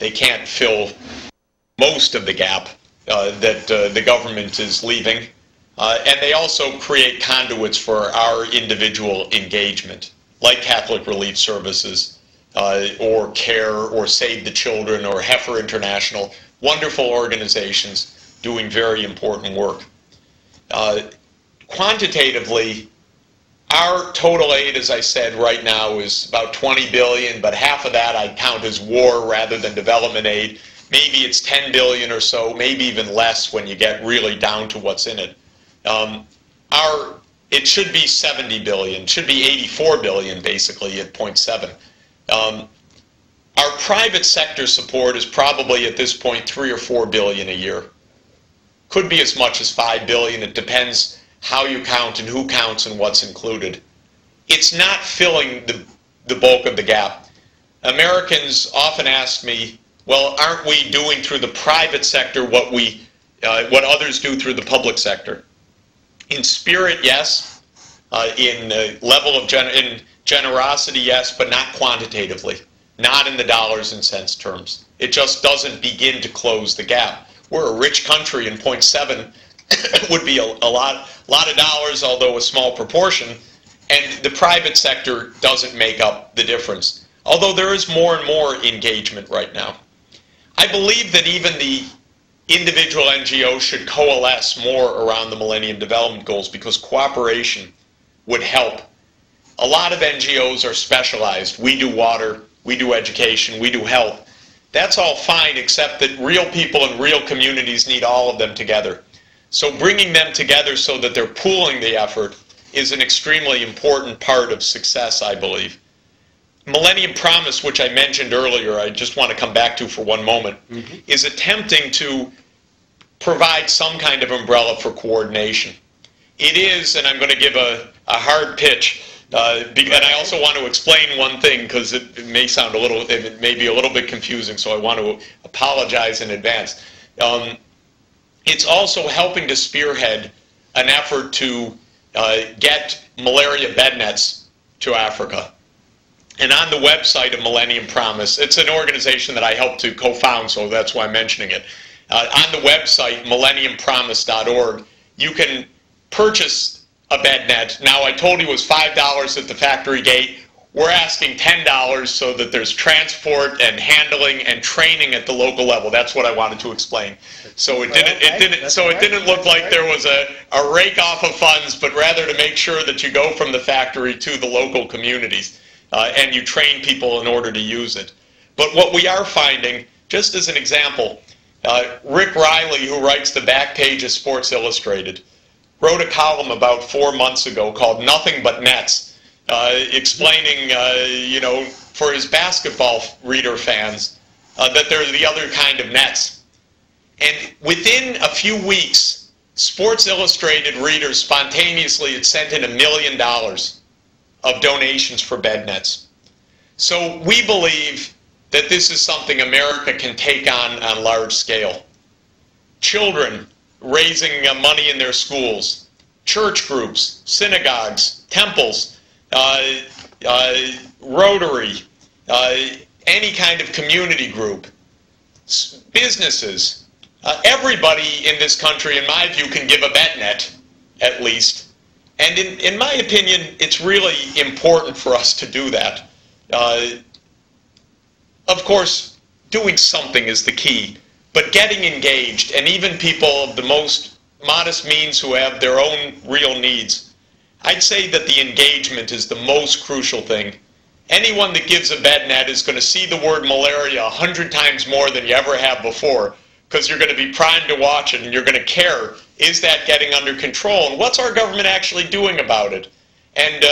They can't fill most of the gap that the government is leaving. And they also create conduits for our individual engagement, like Catholic Relief Services, or CARE, or Save the Children, or Heifer International. Wonderful organizations doing very important work. Quantitatively, our total aid, as I said, right now is about $20 billion, but half of that I count as war rather than development aid. Maybe it's $10 billion or so, maybe even less when you get really down to what's in it. It should be $70 billion, should be $84 billion basically at 0.7. Our private sector support is probably at this point $3 or $4 billion a year. Could be as much as $5 billion. It depends how you count and who counts and what's included. It's not filling the bulk of the gap. Americans often ask me, well, aren't we doing through the private sector what others do through the public sector? In spirit, yes. In level of generosity, yes, but not quantitatively. Not in the dollars and cents terms. It just doesn't begin to close the gap. We're a rich country, and 0.7 would be a lot of dollars, although a small proportion, and the private sector doesn't make up the difference. Although there is more and more engagement right now. I believe that even the individual NGOs should coalesce more around the Millennium Development Goals because cooperation would help. A lot of NGOs are specialized. We do water, we do education, we do health. That's all fine, except that real people and real communities need all of them together. So bringing them together so that they're pooling the effort is an extremely important part of success, I believe. Millennium Promise, which I mentioned earlier, I just want to come back to for one moment, is attempting to provide some kind of umbrella for coordination. It is, and I'm going to give a hard pitch, and I also want to explain one thing because it may sound it may be a little bit confusing, so I want to apologize in advance. It's also helping to spearhead an effort to get malaria bed nets to Africa. And on the website of Millennium Promise, it's an organization that I helped to co-found, so that's why I'm mentioning it. On the website, millenniumpromise.org, you can purchase a bed net. Now, I told you it was $5 at the factory gate. We're asking $10 so that there's transport and handling and training at the local level. That's what I wanted to explain. So it didn't look like there was a rake off of funds, but rather to make sure that you go from the factory to the local communities and you train people in order to use it. But what we are finding, just as an example, Rick Riley, who writes the back page of Sports Illustrated, wrote a column about 4 months ago called Nothing But Nets, explaining, for his basketball reader fans, that there's the other kind of nets. And within a few weeks, Sports Illustrated readers spontaneously had sent in $1 million of donations for bed nets. So we believe that this is something America can take on large scale. Children raising money in their schools, church groups, synagogues, temples, Rotary, any kind of community group, businesses. Everybody in this country, in my view, can give a bed net, at least. And in my opinion, it's really important for us to do that. Of course, doing something is the key, but getting engaged, and even people of the most modest means who have their own real needs, I'd say that the engagement is the most crucial thing. Anyone that gives a bed net is going to see the word malaria 100 times more than you ever have before, because you're going to be primed to watch it and you're going to care, is that getting under control? And what's our government actually doing about it? And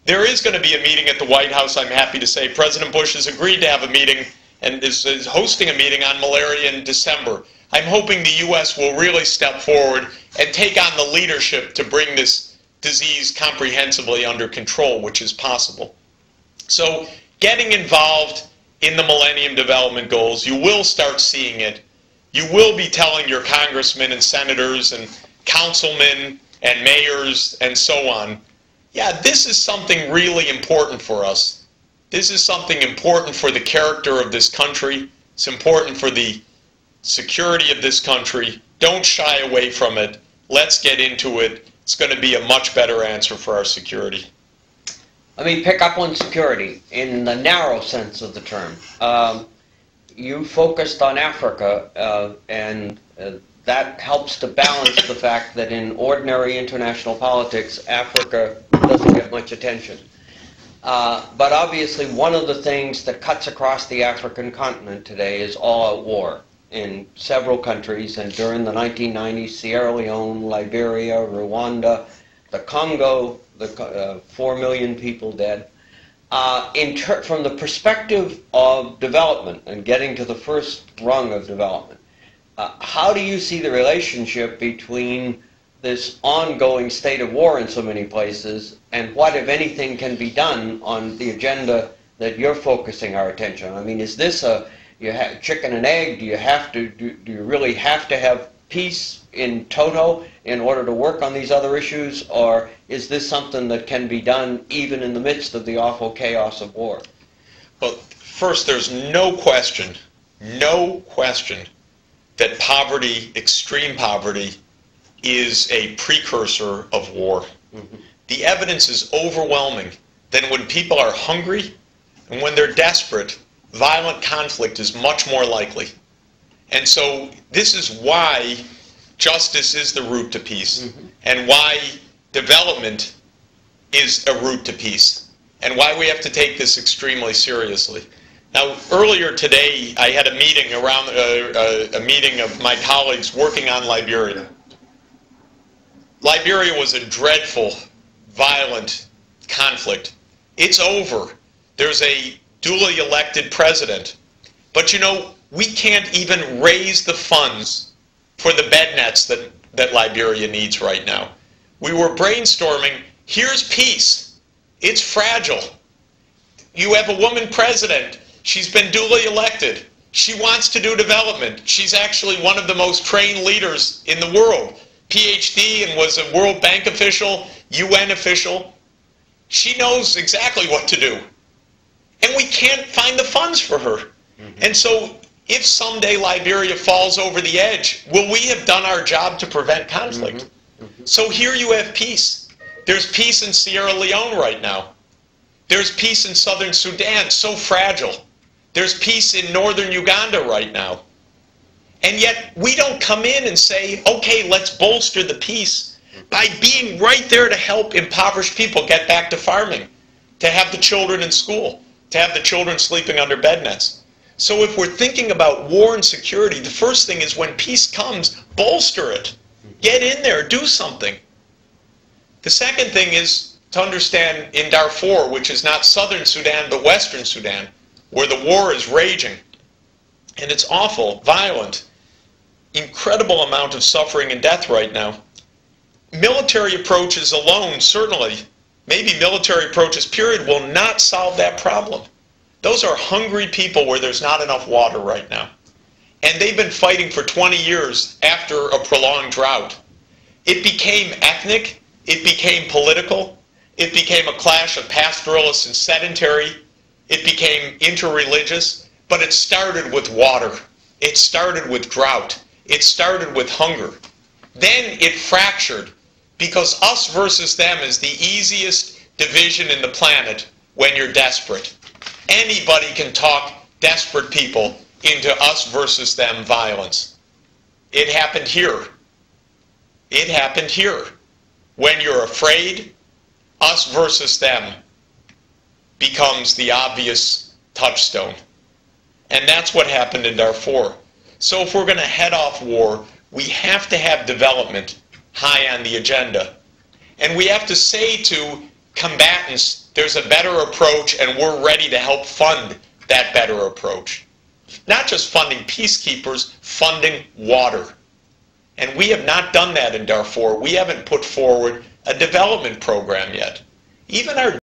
there is going to be a meeting at the White House, I'm happy to say. President Bush has agreed to have a meeting and is hosting a meeting on malaria in December. I'm hoping the U.S. will really step forward and take on the leadership to bring this disease comprehensively under control, which is possible. So getting involved in the Millennium Development Goals, you will start seeing it. You will be telling your congressmen and senators and councilmen and mayors and so on, yeah, this is something really important for us. This is something important for the character of this country, It's important for the security of this country. Don't shy away from it. Let's get into it. It's going to be a much better answer for our security. Let me pick up on security in the narrow sense of the term. You focused on Africa, and that helps to balance the fact that in ordinary international politics, Africa doesn't get much attention. But obviously, one of the things that cuts across the African continent today is all-out war in several countries, and during the 1990s, Sierra Leone, Liberia, Rwanda, the Congo, 4 million people dead. From the perspective of development and getting to the first rung of development, how do you see the relationship between this ongoing state of war in so many places and what, if anything, can be done on the agenda that you're focusing our attention on? I mean, is this chicken and egg? Do you really have to have peace in toto in order to work on these other issues, or is this something that can be done even in the midst of the awful chaos of war? Well, first, there's no question that poverty, extreme poverty, is a precursor of war. Mm-hmm. The evidence is overwhelming that when people are hungry and when they're desperate, violent conflict is much more likely. And so this is why justice is the route to peace, mm-hmm. and why development is a route to peace, and why we have to take this extremely seriously. Now, earlier today, I had a meeting a meeting of my colleagues working on Liberia. Liberia was a dreadful, violent conflict. It's over. There's a duly elected president. But you know, we can't even raise the funds for the bed nets that Liberia needs right now. We were brainstorming, here's peace. It's fragile. You have a woman president. She's been duly elected. She wants to do development. She's actually one of the most trained leaders in the world. PhD, and was a World Bank official, UN official. She knows exactly what to do. And we can't find the funds for her. Mm-hmm. And so if someday Liberia falls over the edge, will we have done our job to prevent conflict? Mm-hmm. Mm-hmm. So here you have peace. There's peace in Sierra Leone right now. There's peace in southern Sudan, so fragile. There's peace in northern Uganda right now. And yet we don't come in and say, okay, let's bolster the peace by being right there to help impoverished people get back to farming, to have the children in school, to have the children sleeping under bed nets. So if we're thinking about war and security, the first thing is when peace comes, bolster it. Get in there, do something. The second thing is to understand in Darfur, which is not southern Sudan but western Sudan, where the war is raging, and it's awful, violent, incredible amount of suffering and death right now. Military approaches alone, certainly, maybe military approaches period, will not solve that problem. Those are hungry people where there's not enough water right now. And they've been fighting for 20 years after a prolonged drought. It became ethnic, it became political, it became a clash of pastoralists and sedentary, it became interreligious, but it started with water. It started with drought. It started with hunger. Then it fractured because us versus them is the easiest division in the planet when you're desperate. Anybody can talk desperate people into us versus them violence. It happened here. It happened here. When you're afraid, us versus them becomes the obvious touchstone. And that's what happened in Darfur. So if we're going to head off war, we have to have development high on the agenda. And we have to say to combatants, there's a better approach and we're ready to help fund that better approach. Not just funding peacekeepers, funding water. And we have not done that in Darfur. We haven't put forward a development program yet. Even our